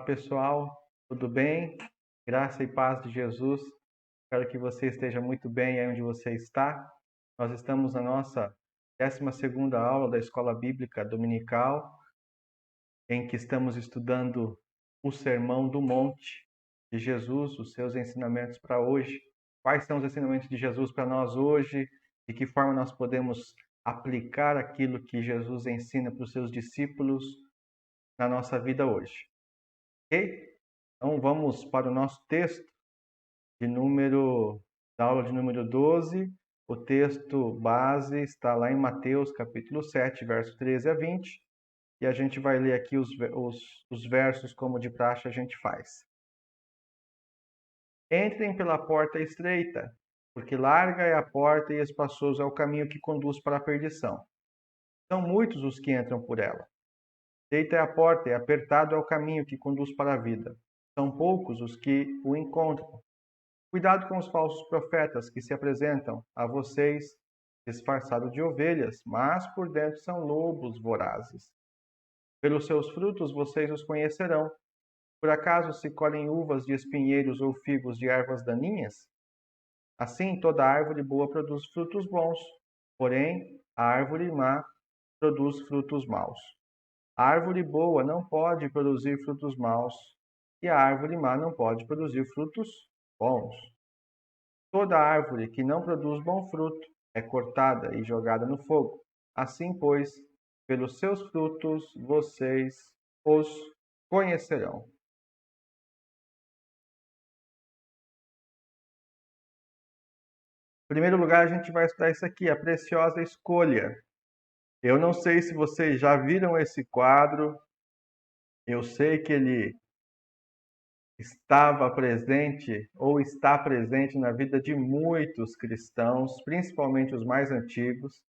Pessoal, tudo bem? Graça e paz de Jesus. Espero que você esteja muito bem aí onde você está. Nós estamos na nossa 12ª aula da Escola Bíblica Dominical, em que estamos estudando o Sermão do Monte de Jesus, os seus ensinamentos para hoje. Quais são os ensinamentos de Jesus para nós hoje? De que forma nós podemos aplicar aquilo que Jesus ensina para os seus discípulos na nossa vida hoje? Ok? Então vamos para o nosso texto da aula de número 12. O texto base está lá em Mateus capítulo 7, verso 13 a 20. E a gente vai ler aqui os versos como de praxe a gente faz. Entrem pela porta estreita, porque larga é a porta e espaçoso é o caminho que conduz para a perdição. São muitos os que entram por ela. Estreita é a porta e apertado é o caminho que conduz para a vida. São poucos os que o encontram. Cuidado com os falsos profetas que se apresentam a vocês disfarçados de ovelhas, mas por dentro são lobos vorazes. Pelos seus frutos vocês os conhecerão. Por acaso se colhem uvas de espinheiros ou figos de ervas daninhas? Assim, toda árvore boa produz frutos bons, porém a árvore má produz frutos maus. A árvore boa não pode produzir frutos maus, e a árvore má não pode produzir frutos bons. Toda árvore que não produz bom fruto é cortada e jogada no fogo. Assim, pois, pelos seus frutos vocês os conhecerão. Em primeiro lugar, a gente vai estudar isso aqui, a preciosa escolha. Eu não sei se vocês já viram esse quadro. Eu sei que ele estava presente ou está presente na vida de muitos cristãos, principalmente os mais antigos,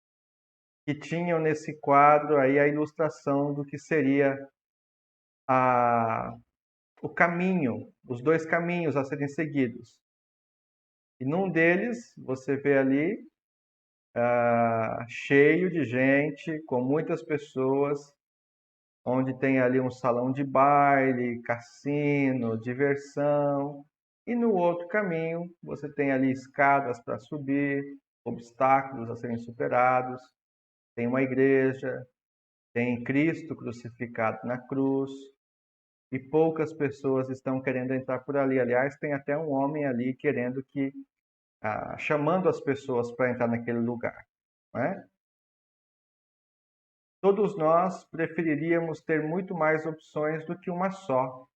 que tinham nesse quadro aí a ilustração do que seria o caminho, os dois caminhos a serem seguidos. E num deles, você vê ali cheio de gente, com muitas pessoas, onde tem ali um salão de baile, cassino, diversão. E no outro caminho, você tem ali escadas para subir, obstáculos a serem superados, tem uma igreja, tem Cristo crucificado na cruz, e poucas pessoas estão querendo entrar por ali. Aliás, tem até um homem ali querendo chamando as pessoas para entrar naquele lugar, não é? Todos nós preferiríamos ter muito mais opções do que uma só.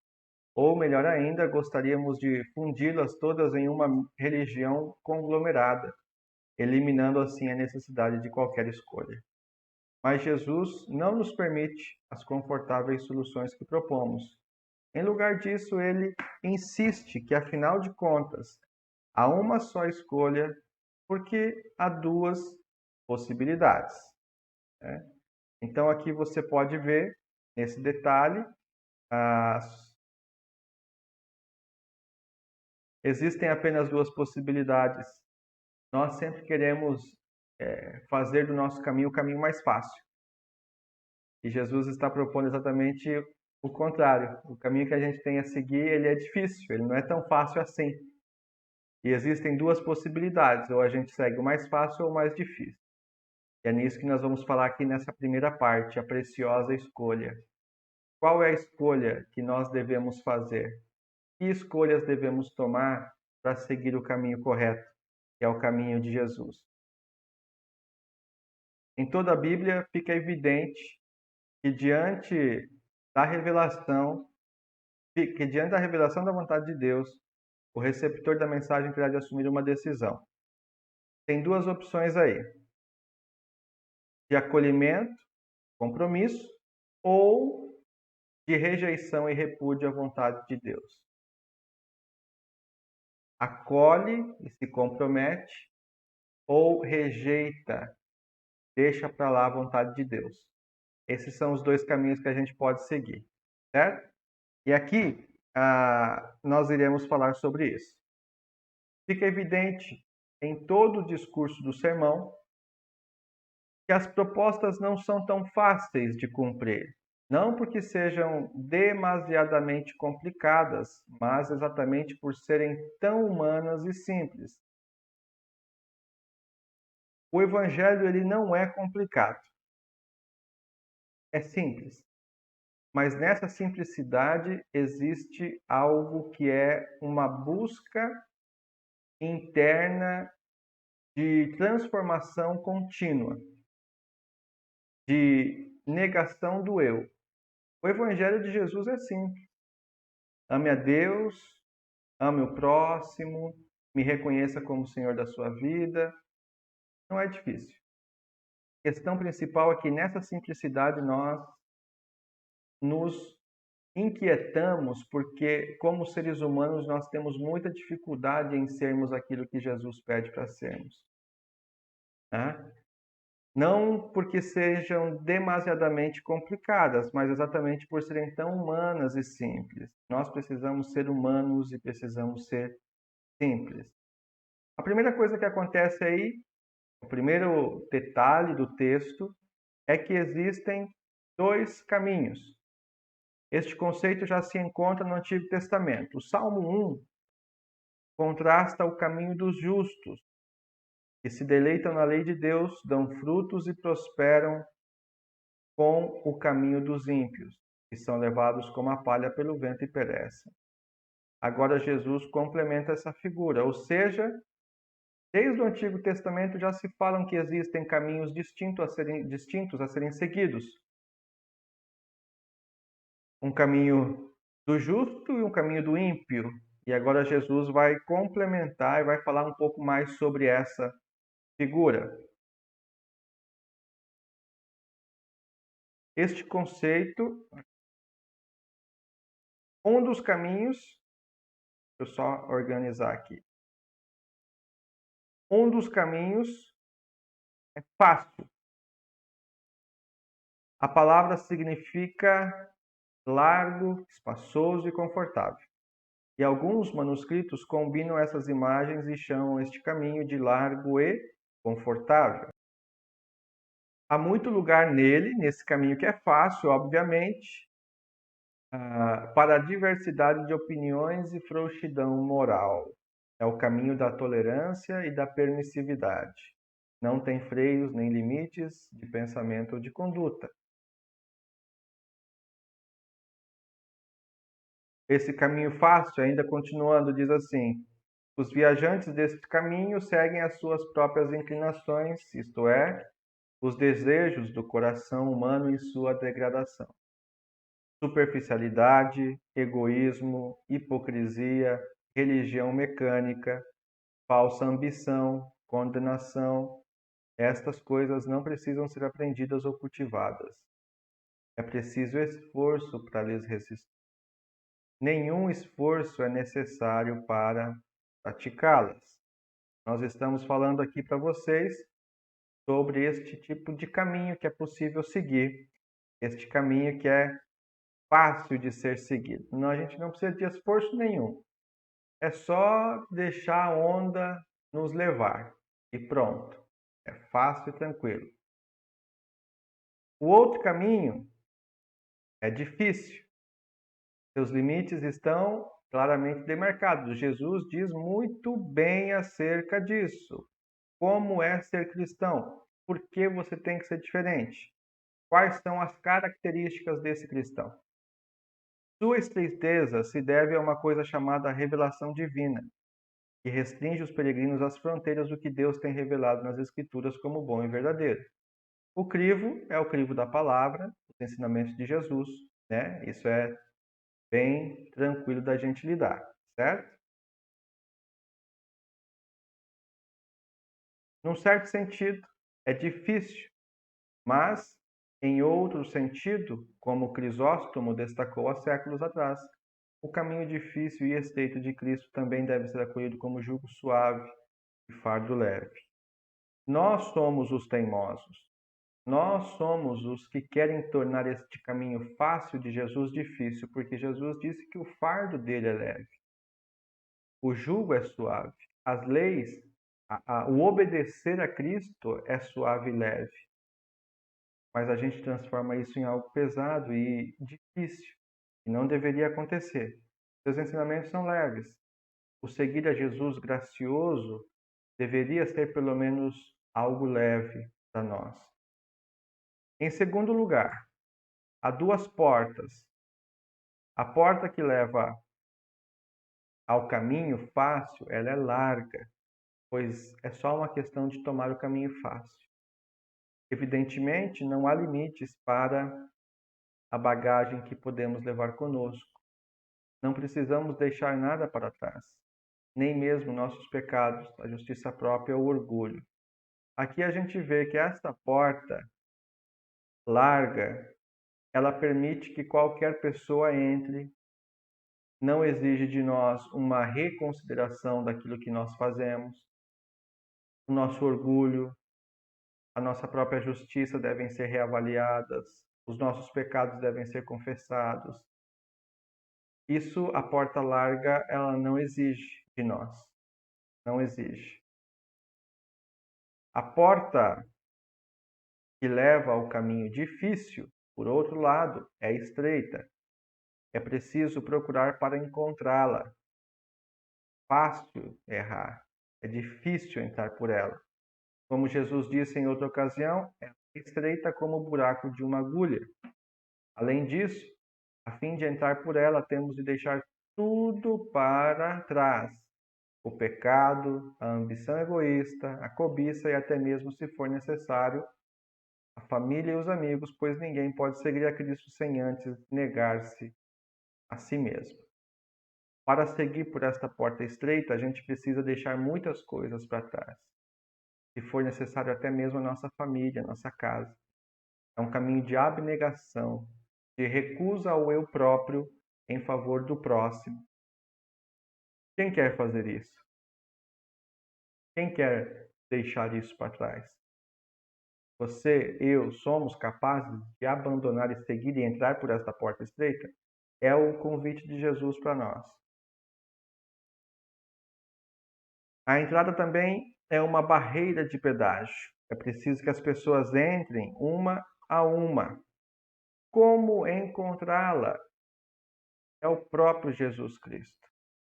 Ou, melhor ainda, gostaríamos de fundi-las todas em uma religião conglomerada, eliminando assim a necessidade de qualquer escolha. Mas Jesus não nos permite as confortáveis soluções que propomos. Em lugar disso, ele insiste que, afinal de contas, há uma só escolha, porque há duas possibilidades. Né? Então, aqui você pode ver, nesse detalhe, existem apenas duas possibilidades. Nós sempre queremos fazer do nosso caminho o caminho mais fácil. E Jesus está propondo exatamente o contrário. O caminho que a gente tem a seguir, ele é difícil, ele não é tão fácil assim. E existem duas possibilidades, ou a gente segue o mais fácil ou o mais difícil. E é nisso que nós vamos falar aqui nessa primeira parte, a preciosa escolha. Qual é a escolha que nós devemos fazer? Que escolhas devemos tomar para seguir o caminho correto, que é o caminho de Jesus? Em toda a Bíblia fica evidente que diante da revelação da vontade de Deus, o receptor da mensagem terá de assumir uma decisão. Tem duas opções aí: de acolhimento, compromisso, ou de rejeição e repúdio à vontade de Deus. Acolhe e se compromete, ou rejeita, deixa para lá a vontade de Deus. Esses são os dois caminhos que a gente pode seguir, certo? E aqui nós iremos falar sobre isso. Fica evidente em todo o discurso do sermão que as propostas não são tão fáceis de cumprir. Não porque sejam demasiadamente complicadas, mas exatamente por serem tão humanas e simples. O Evangelho ele não é complicado, é simples. Mas nessa simplicidade existe algo que é uma busca interna de transformação contínua, de negação do eu. O Evangelho de Jesus é simples. Ame a Deus, ame o próximo, me reconheça como Senhor da sua vida. Não é difícil. A questão principal é que nessa simplicidade nós nos inquietamos porque, como seres humanos, nós temos muita dificuldade em sermos aquilo que Jesus pede para sermos. Né? Não porque sejam demasiadamente complicadas, mas exatamente por serem tão humanas e simples. Nós precisamos ser humanos e precisamos ser simples. A primeira coisa que acontece aí, o primeiro detalhe do texto, é que existem dois caminhos. Este conceito já se encontra no Antigo Testamento. O Salmo 1 contrasta o caminho dos justos, que se deleitam na lei de Deus, dão frutos e prosperam, com o caminho dos ímpios, que são levados como a palha pelo vento e perecem. Agora Jesus complementa essa figura, ou seja, desde o Antigo Testamento já se falam que existem caminhos distintos a serem seguidos. Um caminho do justo e um caminho do ímpio. E agora Jesus vai complementar e vai falar um pouco mais sobre essa figura. Este conceito, um dos caminhos, deixa eu só organizar aqui. Um dos caminhos é fácil. A palavra significa largo, espaçoso e confortável. E alguns manuscritos combinam essas imagens e chamam este caminho de largo e confortável. Há muito lugar nele, nesse caminho que é fácil, obviamente, para a diversidade de opiniões e frouxidão moral. É o caminho da tolerância e da permissividade. Não tem freios nem limites de pensamento ou de conduta. Esse caminho fácil, ainda continuando, diz assim: os viajantes deste caminho seguem as suas próprias inclinações, isto é, os desejos do coração humano e sua degradação. Superficialidade, egoísmo, hipocrisia, religião mecânica, falsa ambição, condenação, estas coisas não precisam ser aprendidas ou cultivadas. É preciso esforço para lhes resistir. Nenhum esforço é necessário para praticá-las. Nós estamos falando aqui para vocês sobre este tipo de caminho que é possível seguir, este caminho que é fácil de ser seguido. Não, a gente não precisa de esforço nenhum. É só deixar a onda nos levar e pronto. É fácil e tranquilo. O outro caminho é difícil. Seus limites estão claramente demarcados. Jesus diz muito bem acerca disso. Como é ser cristão? Por que você tem que ser diferente? Quais são as características desse cristão? Sua estreiteza se deve a uma coisa chamada revelação divina, que restringe os peregrinos às fronteiras do que Deus tem revelado nas Escrituras como bom e verdadeiro. O crivo é o crivo da palavra, os ensinamentos de Jesus, né? Isso é bem tranquilo da gente lidar, certo? Num certo sentido, é difícil, mas em outro sentido, como Crisóstomo destacou há séculos atrás, o caminho difícil e estreito de Cristo também deve ser acolhido como jugo suave e fardo leve. Nós somos os teimosos. Nós somos os que querem tornar este caminho fácil de Jesus difícil, porque Jesus disse que o fardo dele é leve. O jugo é suave. As leis, o obedecer a Cristo é suave e leve. mas a gente transforma isso em algo pesado e difícil, e não deveria acontecer. Seus ensinamentos são leves. O seguir a Jesus gracioso deveria ser pelo menos algo leve para nós. Em segundo lugar, há duas portas. A porta que leva ao caminho fácil, ela é larga, pois é só uma questão de tomar o caminho fácil. Evidentemente, não há limites para a bagagem que podemos levar conosco. Não precisamos deixar nada para trás, nem mesmo nossos pecados, a justiça própria ou o orgulho. Aqui a gente vê que esta porta larga, ela permite que qualquer pessoa entre, não exige de nós uma reconsideração daquilo que nós fazemos, o nosso orgulho, a nossa própria justiça devem ser reavaliadas, os nossos pecados devem ser confessados. Isso, a porta larga, ela não exige de nós, não exige. A porta que leva ao caminho difícil, por outro lado, é estreita. É preciso procurar para encontrá-la. Fácil errar, é difícil entrar por ela. Como Jesus disse em outra ocasião, é estreita como o buraco de uma agulha. Além disso, a fim de entrar por ela, temos de deixar tudo para trás. O pecado, a ambição egoísta, a cobiça e até mesmo, se for necessário, a família e os amigos, pois ninguém pode seguir a Cristo sem antes negar-se a si mesmo. Para seguir por esta porta estreita, a gente precisa deixar muitas coisas para trás. Se for necessário, até mesmo a nossa família, a nossa casa. É um caminho de abnegação, de recusa ao eu próprio em favor do próximo. Quem quer fazer isso? Quem quer deixar isso para trás? Você, eu, somos capazes de abandonar e seguir e entrar por esta porta estreita? É o convite de Jesus para nós. A entrada também é uma barreira de pedágio. É preciso que as pessoas entrem uma a uma. Como encontrá-la? É o próprio Jesus Cristo.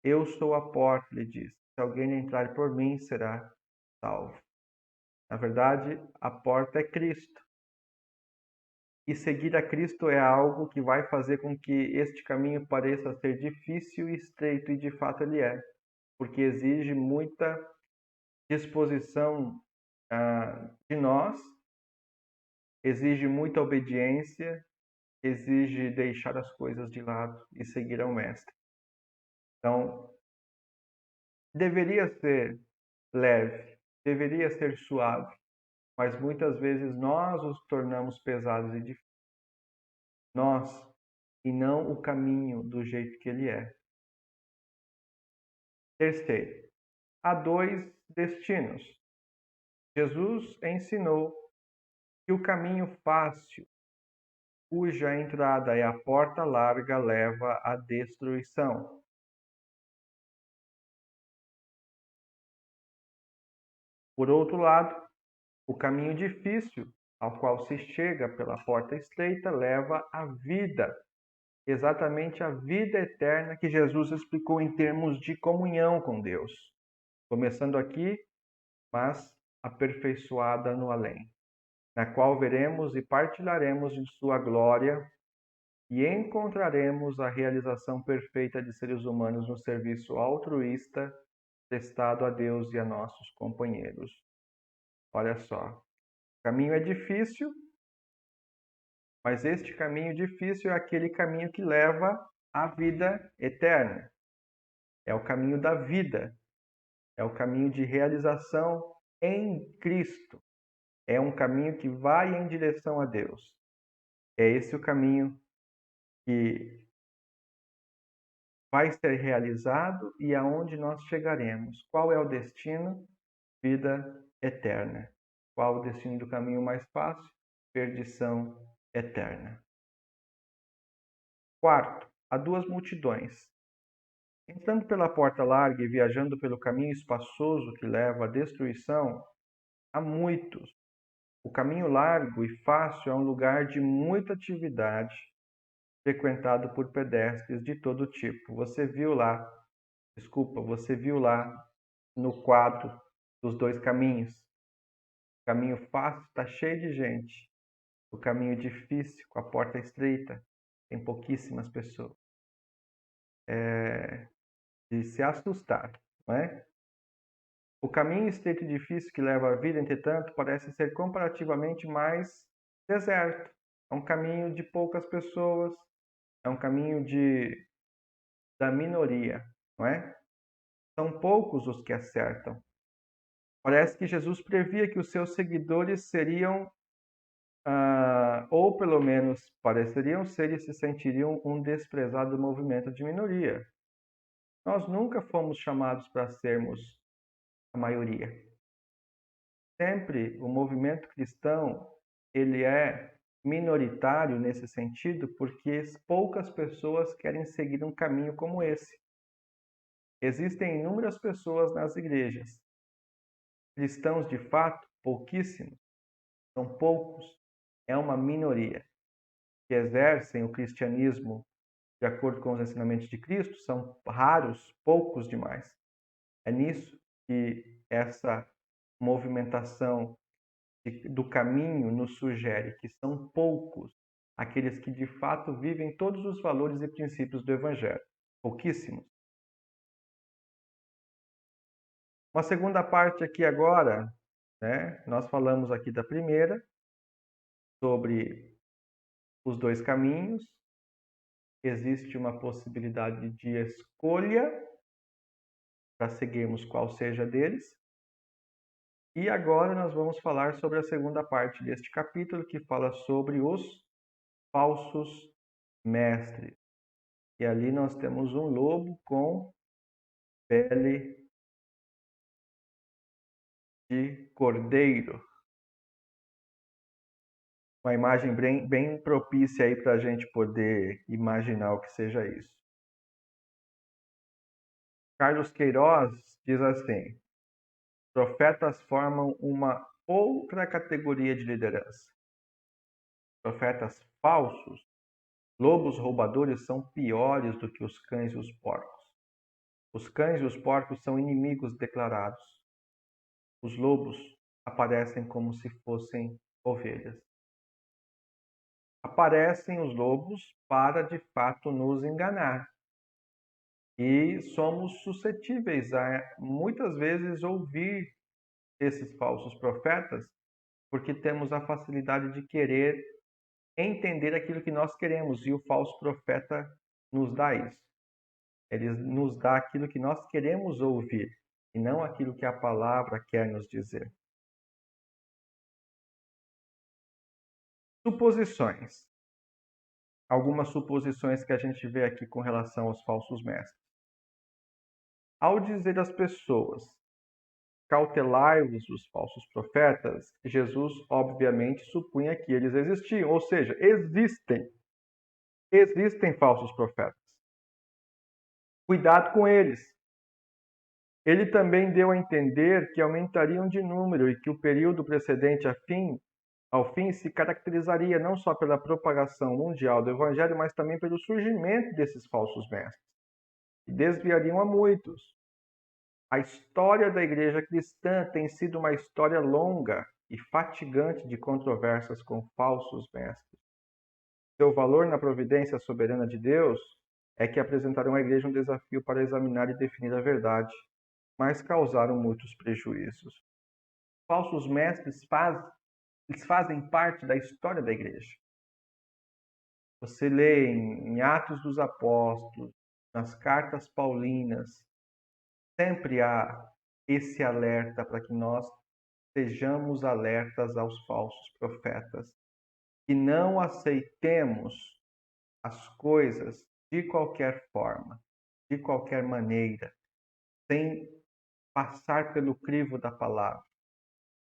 Eu sou a porta, ele diz. Se alguém entrar por mim, será salvo. Na verdade, a porta é Cristo. E seguir a Cristo é algo que vai fazer com que este caminho pareça ser difícil e estreito, e de fato ele é, porque exige muita disposição de nós, exige muita obediência, exige deixar as coisas de lado e seguir ao Mestre. Então, deveria ser leve, deveria ser suave, mas muitas vezes nós os tornamos pesados e difíceis. Nós, e não o caminho do jeito que ele é. Terceiro, há dois destinos. Jesus ensinou que o caminho fácil, cuja entrada é a porta larga, leva à destruição. Por outro lado, o caminho difícil, ao qual se chega pela porta estreita, leva à vida, exatamente a vida eterna que Jesus explicou em termos de comunhão com Deus. Começando aqui, mas aperfeiçoada no além, na qual veremos e partilharemos de sua glória e encontraremos a realização perfeita de seres humanos no serviço altruísta prestado a Deus e a nossos companheiros. Olha só, o caminho é difícil, mas este caminho difícil é aquele caminho que leva à vida eterna. É o caminho da vida, é o caminho de realização em Cristo. É um caminho que vai em direção a Deus. É esse o caminho que vai ser realizado e aonde nós chegaremos. Qual é o destino? Vida eterna. Qual o destino do caminho mais fácil? Perdição eterna. Quarto, há duas multidões. Entrando pela porta larga e viajando pelo caminho espaçoso que leva à destruição, há muitos O caminho largo e fácil é um lugar de muita atividade, frequentado por pedestres de todo tipo. Você viu lá no quadro dos dois caminhos. O caminho fácil está cheio de gente. O caminho difícil, com a porta estreita, tem pouquíssimas pessoas. É de se assustar, não é? O caminho estreito e difícil que leva à vida, entretanto, parece ser comparativamente mais deserto. É um caminho de poucas pessoas, é um caminho da minoria, não é? São poucos os que acertam. Parece que Jesus previa que os seus seguidores seriam, ou pelo menos pareceriam ser e se sentiriam um desprezado movimento de minoria. Nós nunca fomos chamados para sermos a maioria. Sempre o movimento cristão, ele é minoritário nesse sentido, porque poucas pessoas querem seguir um caminho como esse. Existem inúmeras pessoas nas igrejas. Cristãos, de fato, pouquíssimos, são poucos, é uma minoria, que exercem o cristianismo de acordo com os ensinamentos de Cristo, são raros, poucos demais. É nisso que essa movimentação do caminho nos sugere que são poucos aqueles que de fato vivem todos os valores e princípios do Evangelho. Pouquíssimos. Uma segunda parte aqui agora, né? Nós falamos aqui da primeira, sobre os dois caminhos. Existe uma possibilidade de escolha para seguirmos qual seja deles. E agora nós vamos falar sobre a segunda parte deste capítulo, que fala sobre os falsos mestres. E ali nós temos um lobo com pele de cordeiro. Uma imagem bem propícia aí para a gente poder imaginar o que seja isso. Carlos Queiroz diz assim: profetas formam uma outra categoria de liderança. Profetas falsos, lobos roubadores, são piores do que os cães e os porcos. Os cães e os porcos são inimigos declarados. Os lobos aparecem como se fossem ovelhas. Aparecem os lobos para, de fato, nos enganar. E somos suscetíveis a, muitas vezes, ouvir esses falsos profetas, porque temos a facilidade de querer entender aquilo que nós queremos, e o falso profeta nos dá isso. Ele nos dá aquilo que nós queremos ouvir, e não aquilo que a palavra quer nos dizer. Suposições. Algumas suposições que a gente vê aqui com relação aos falsos mestres. Ao dizer às pessoas, cautelai-vos dos falsos profetas, Jesus obviamente supunha que eles existiam, ou seja, existem falsos profetas. Cuidado com eles. Ele também deu a entender que aumentariam de número e que o período precedente ao fim se caracterizaria não só pela propagação mundial do evangelho, mas também pelo surgimento desses falsos mestres, que desviariam a muitos. A história da igreja cristã tem sido uma história longa e fatigante de controvérsias com falsos mestres. Seu valor na providência soberana de Deus é que apresentaram à igreja um desafio para examinar e definir a verdade, mas causaram muitos prejuízos. Falsos mestres fazem parte da história da igreja. Você lê em Atos dos Apóstolos, nas cartas paulinas, sempre há esse alerta para que nós sejamos alertas aos falsos profetas, que não aceitemos as coisas de qualquer forma, de qualquer maneira, sem passar pelo crivo da palavra.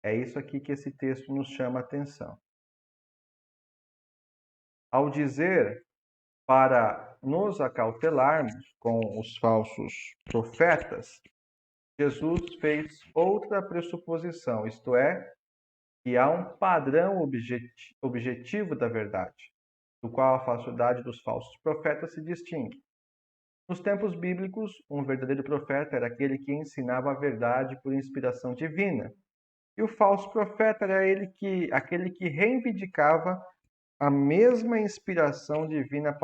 É isso aqui que esse texto nos chama a atenção. Ao dizer para nos acautelarmos com os falsos profetas, Jesus fez outra pressuposição, isto é, E há um padrão objetivo da verdade, do qual a falsidade dos falsos profetas se distingue. Nos tempos bíblicos, um verdadeiro profeta era aquele que ensinava a verdade por inspiração divina. E o falso profeta era aquele que reivindicava a mesma inspiração divina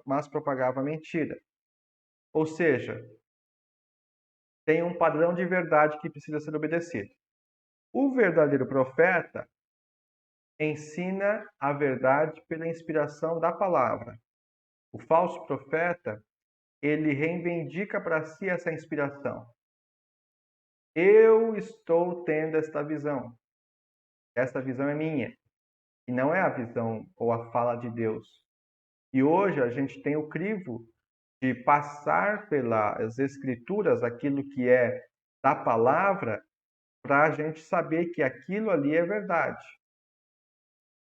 mas propagava mentira. Ou seja, tem um padrão de verdade que precisa ser obedecido. O verdadeiro profeta ensina a verdade pela inspiração da palavra. O falso profeta, ele reivindica para si essa inspiração. Eu estou tendo esta visão. Esta visão é minha. E não é a visão ou a fala de Deus. E hoje a gente tem o crivo de passar pelas Escrituras aquilo que é da palavra para a gente saber que aquilo ali é verdade.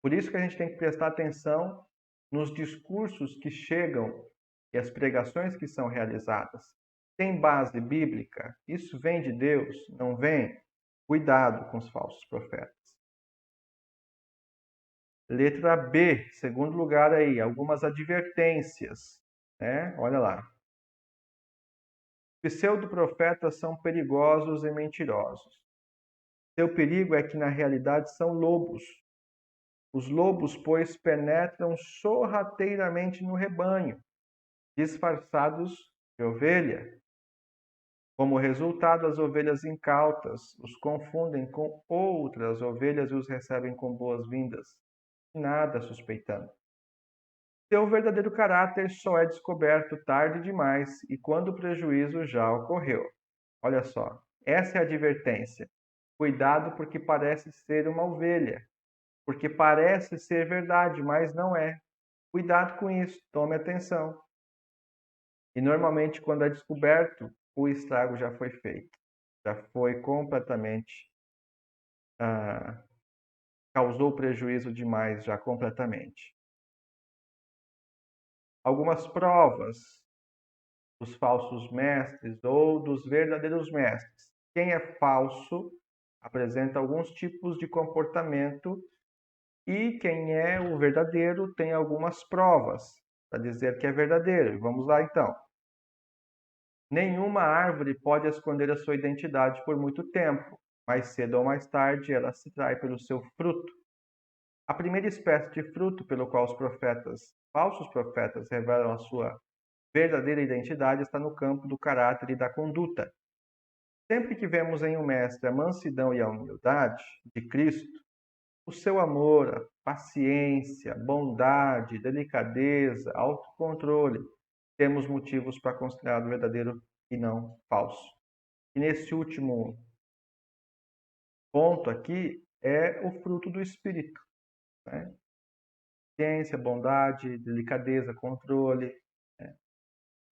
Por isso que a gente tem que prestar atenção nos discursos que chegam e as pregações que são realizadas. Tem base bíblica? Isso vem de Deus? Não vem? Cuidado com os falsos profetas. Letra B, segundo lugar aí, algumas advertências, né? Olha lá. Pseudo-profetas são perigosos e mentirosos. Seu perigo é que na realidade são lobos. Os lobos, pois, penetram sorrateiramente no rebanho, disfarçados de ovelha. Como resultado, as ovelhas incautas os confundem com outras ovelhas e os recebem com boas-vindas, nada suspeitando. Seu verdadeiro caráter só é descoberto tarde demais e quando o prejuízo já ocorreu. Olha só, essa é a advertência. Cuidado porque parece ser uma ovelha, porque parece ser verdade, mas não é. Cuidado com isso, tome atenção. E normalmente quando é descoberto, o estrago já foi feito, já foi completamente, causou prejuízo demais já completamente. Algumas provas dos falsos mestres ou dos verdadeiros mestres. Quem é falso apresenta alguns tipos de comportamento e quem é o verdadeiro tem algumas provas para dizer que é verdadeiro. Vamos lá então. Nenhuma árvore pode esconder a sua identidade por muito tempo. Mais cedo ou mais tarde, ela se trai pelo seu fruto. A primeira espécie de fruto pelo qual os falsos profetas, revelam a sua verdadeira identidade está no campo do caráter e da conduta. Sempre que vemos em um mestre a mansidão e a humildade de Cristo, o seu amor, a paciência, bondade, delicadeza, autocontrole, temos motivos para considerar o verdadeiro e não falso. E nesse último ponto aqui é o fruto do Espírito, né? Paciência, bondade, delicadeza, controle. Né?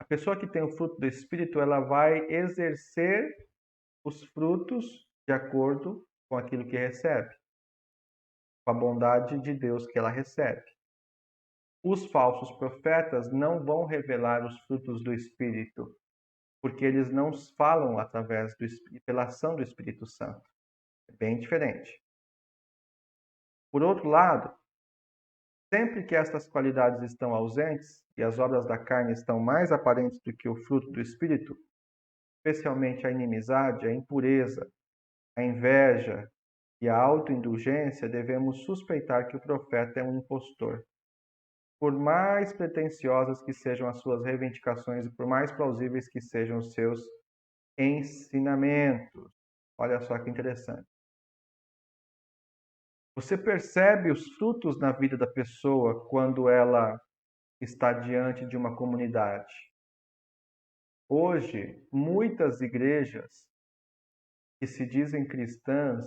A pessoa que tem o fruto do Espírito, ela vai exercer os frutos de acordo com aquilo que recebe, com a bondade de Deus que ela recebe. Os falsos profetas não vão revelar os frutos do Espírito, porque eles não falam através pela ação do Espírito Santo. É bem diferente. Por outro lado, sempre que estas qualidades estão ausentes e as obras da carne estão mais aparentes do que o fruto do Espírito, especialmente a inimizade, a impureza, a inveja e a autoindulgência, devemos suspeitar que o profeta é um impostor. Por mais pretensiosas que sejam as suas reivindicações e por mais plausíveis que sejam os seus ensinamentos. Olha só que interessante. Você percebe os frutos na vida da pessoa quando ela está diante de uma comunidade. Hoje, muitas igrejas que se dizem cristãs,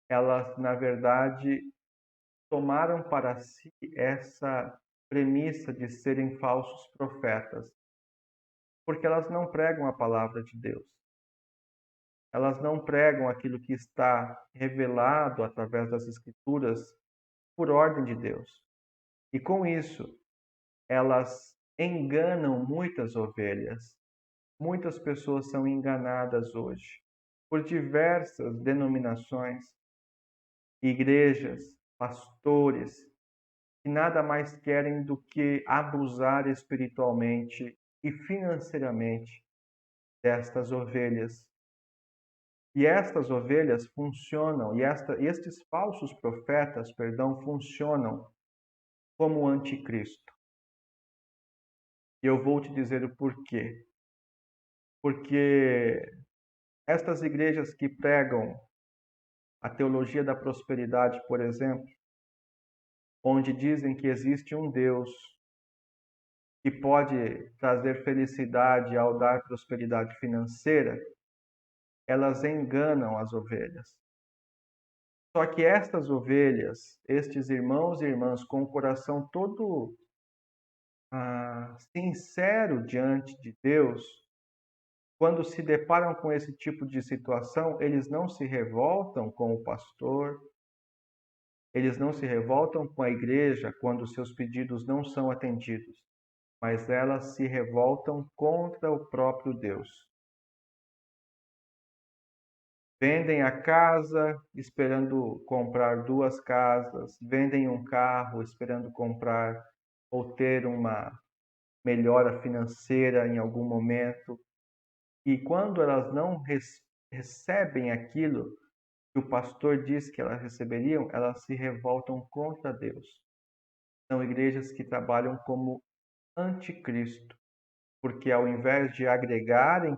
elas, na verdade, tomaram para si essa premissa de serem falsos profetas, porque elas não pregam a palavra de Deus. Elas não pregam aquilo que está revelado através das Escrituras por ordem de Deus. E com isso, elas enganam muitas ovelhas. Muitas pessoas são enganadas hoje por diversas denominações, igrejas, pastores, que nada mais querem do que abusar espiritualmente e financeiramente destas ovelhas. E estas ovelhas funcionam, estes falsos profetas, funcionam como o anticristo. E eu vou te dizer o porquê. Porque estas igrejas que pregam a teologia da prosperidade, por exemplo, onde dizem que existe um Deus que pode trazer felicidade ao dar prosperidade financeira, elas enganam as ovelhas. Só que estas ovelhas, estes irmãos e irmãs com o coração todo sincero diante de Deus, quando se deparam com esse tipo de situação, eles não se revoltam com o pastor, eles não se revoltam com a igreja quando seus pedidos não são atendidos, mas elas se revoltam contra o próprio Deus. Vendem a casa esperando comprar 2 casas, vendem um carro esperando comprar ou ter uma melhora financeira em algum momento. E quando elas não recebem aquilo que o pastor diz que elas receberiam, elas se revoltam contra Deus. São igrejas que trabalham como anticristo, porque ao invés de agregarem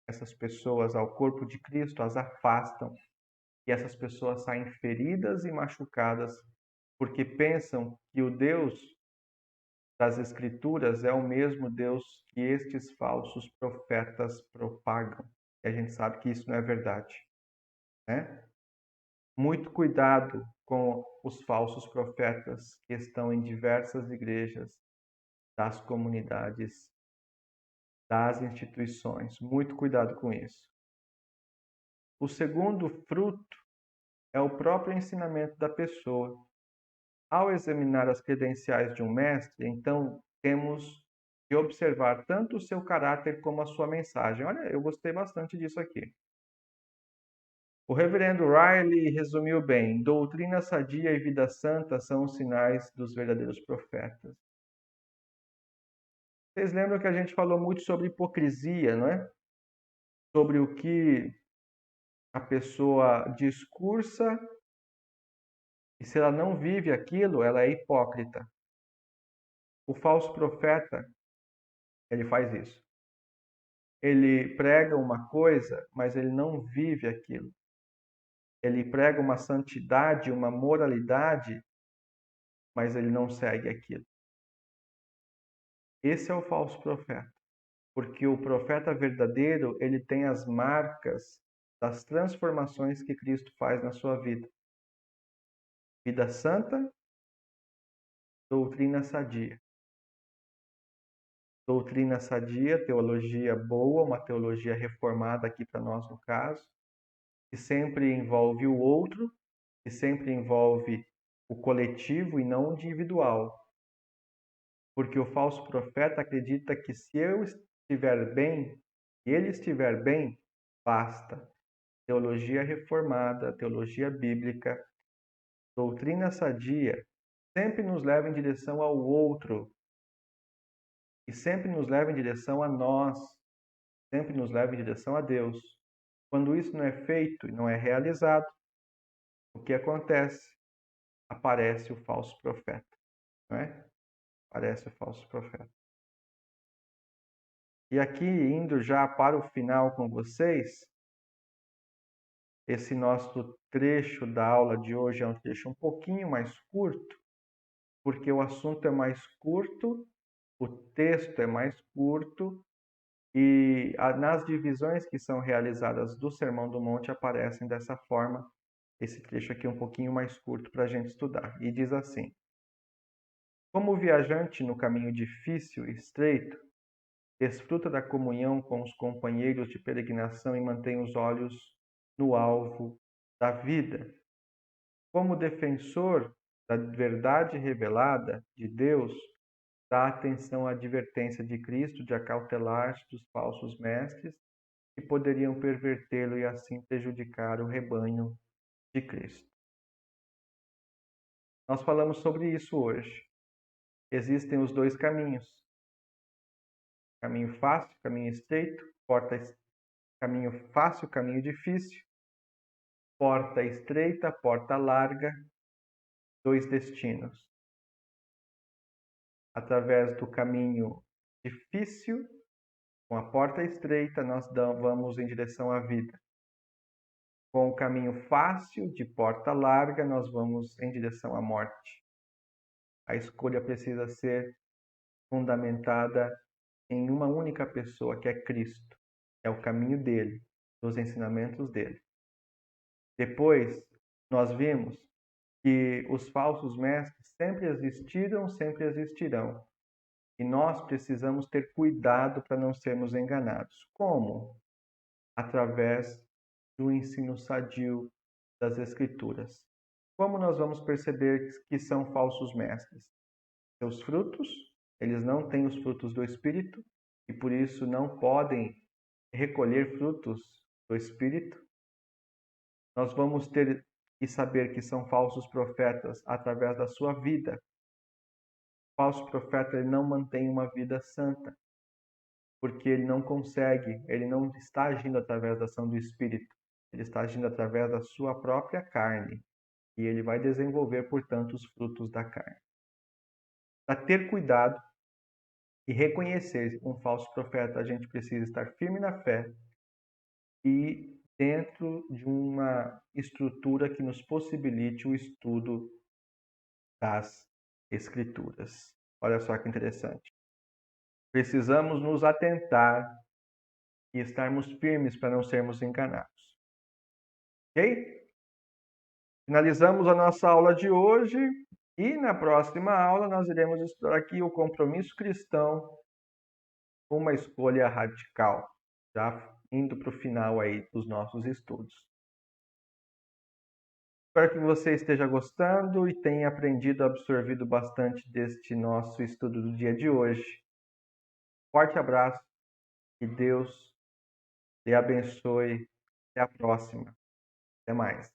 essas pessoas ao corpo de Cristo, as afastam. E essas pessoas saem feridas e machucadas, porque pensam que o Deus das Escrituras é o mesmo Deus que estes falsos profetas propagam. E a gente sabe que isso não é verdade, né? Muito cuidado com os falsos profetas que estão em diversas igrejas, das comunidades, das instituições. Muito cuidado com isso. O segundo fruto é o próprio ensinamento da pessoa. Ao examinar as credenciais de um mestre, então temos que observar tanto o seu caráter como a sua mensagem. Olha, eu gostei bastante disso aqui. O reverendo Riley resumiu bem: doutrina sadia e vida santa são os sinais dos verdadeiros profetas. Vocês lembram que a gente falou muito sobre hipocrisia, não é? Sobre o que a pessoa discursa e se ela não vive aquilo, ela é hipócrita. O falso profeta, ele faz isso. Ele prega uma coisa, mas ele não vive aquilo. Ele prega uma santidade, uma moralidade, mas ele não segue aquilo. Esse é o falso profeta, porque o profeta verdadeiro, ele tem as marcas das transformações que Cristo faz na sua vida. Vida santa, doutrina sadia. Doutrina sadia, teologia boa, uma teologia reformada aqui para nós no caso, que sempre envolve o outro, que sempre envolve o coletivo e não o individual. Porque o falso profeta acredita que se eu estiver bem, e ele estiver bem, basta. Teologia reformada, teologia bíblica, doutrina sadia, sempre nos leva em direção ao outro. E sempre nos leva em direção a nós. Sempre nos leva em direção a Deus. Quando isso não é feito e não é realizado, o que acontece? Aparece o falso profeta, não é? Aparece o falso profeta. E aqui, indo já para o final com vocês, esse nosso trecho da aula de hoje é um trecho um pouquinho mais curto, porque o assunto é mais curto, o texto é mais curto, e nas divisões que são realizadas do Sermão do Monte aparecem dessa forma. Esse trecho aqui é um pouquinho mais curto para a gente estudar. E diz assim: como o viajante no caminho difícil e estreito, desfruta da comunhão com os companheiros de peregrinação e mantém os olhos no alvo da vida. Como defensor da verdade revelada de Deus, dá atenção à advertência de Cristo de acautelar-se dos falsos mestres que poderiam pervertê-lo e assim prejudicar o rebanho de Cristo. Nós falamos sobre isso hoje. Existem os dois caminhos. Caminho fácil, caminho estreito, caminho fácil, caminho difícil, porta estreita, porta larga, dois destinos. Através do caminho difícil, com a porta estreita, nós vamos em direção à vida. Com o caminho fácil, de porta larga, nós vamos em direção à morte. A escolha precisa ser fundamentada em uma única pessoa, que é Cristo. É o caminho dele, dos ensinamentos dele. Depois, nós vimos que os falsos mestres sempre existiram, sempre existirão. E nós precisamos ter cuidado para não sermos enganados. Como? Através do ensino sadio das Escrituras. Como nós vamos perceber que são falsos mestres? Seus frutos, eles não têm os frutos do Espírito e por isso não podem recolher frutos do Espírito. Nós vamos ter e saber que são falsos profetas através da sua vida. O falso profeta ele não mantém uma vida santa, porque ele não consegue, ele não está agindo através da ação do Espírito, ele está agindo através da sua própria carne, e ele vai desenvolver, portanto, os frutos da carne. Para ter cuidado e reconhecer um falso profeta, a gente precisa estar firme na fé e dentro de uma estrutura que nos possibilite o estudo das Escrituras. Olha só que interessante. Precisamos nos atentar e estarmos firmes para não sermos enganados. Ok? Finalizamos a nossa aula de hoje e na próxima aula nós iremos estudar aqui o compromisso cristão com uma escolha radical, já indo para o final aí dos nossos estudos. Espero que você esteja gostando e tenha aprendido, absorvido bastante deste nosso estudo do dia de hoje. Forte abraço e Deus te abençoe. Até a próxima. Até mais.